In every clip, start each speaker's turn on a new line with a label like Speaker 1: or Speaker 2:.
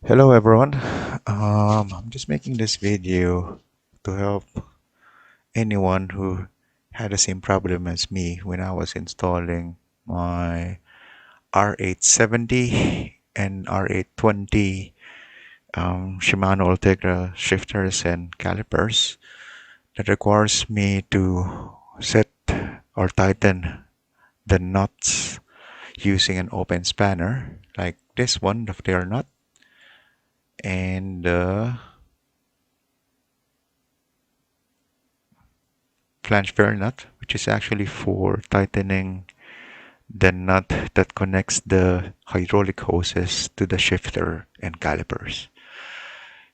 Speaker 1: Hello everyone. I'm just making this video to help anyone who had the same problem as me when I was installing my R870 and R820 Shimano Ultegra shifters and calipers that requires me to set or tighten the nuts using an open spanner like this one, the flare nut, and flange flare nut, which is actually for tightening the nut that connects the hydraulic hoses to the shifter and calipers.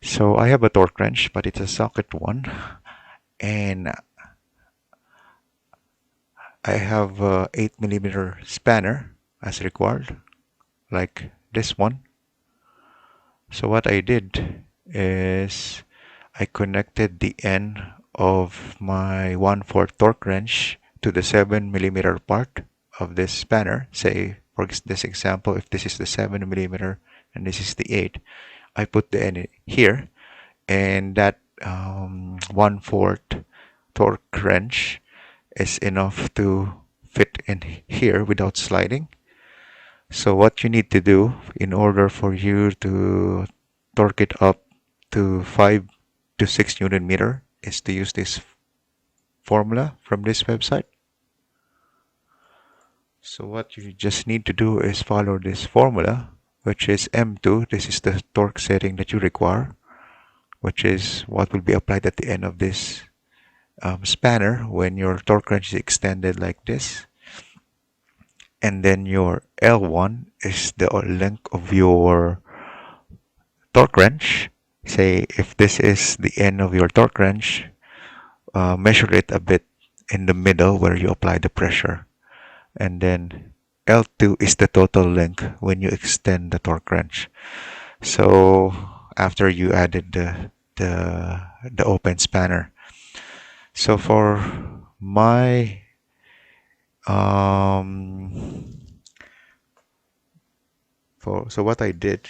Speaker 1: So I have a torque wrench, but it's a socket one, and I have a 8 millimeter spanner as required, like this one. So what I did is I connected the end of my 1/4 torque wrench to the 7 millimeter part of this spanner. Say, for this example, if this is the 7 millimeter and this is the 8, I put the end here, and that 1/4 torque wrench is enough to fit in here without sliding. So what you need to do in order for you to torque it up to 5 to 6 Newton meter is to use this formula from this website. So what you just need to do is follow this formula, which is M2. This is the torque setting that you require, which is what will be applied at the end of this spanner when your torque wrench is extended like this. And then your L1 is the length of your torque wrench. Say if this is the end of your torque wrench, measure it a bit in the middle where you apply the pressure. And then L2 is the total length when you extend the torque wrench. So after you added the open spanner. So for my so what I did,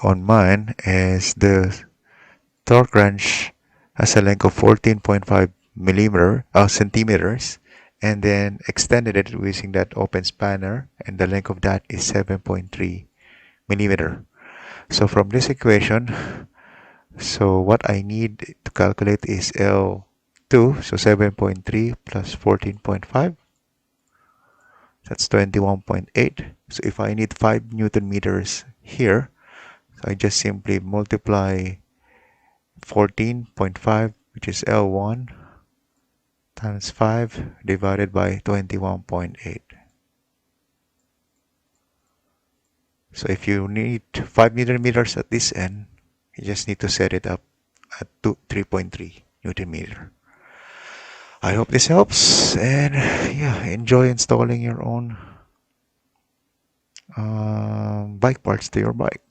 Speaker 1: on mine is the torque wrench has a length of 14.5 centimeters, and then extended it using that open spanner, and the length of that is 7.3 millimeter. So from this equation, so what I need to calculate is L2, so 7.3 plus 14.5, that's 21.8. So if I need 5 Newton meters here, so I just simply multiply 14.5, which is L1, times 5 divided by 21.8. So if you need 5 Newton meters at this end, you just need to set it up at 3.3 Newton meter. I hope this helps, and yeah, enjoy installing your own bike parts to your bike.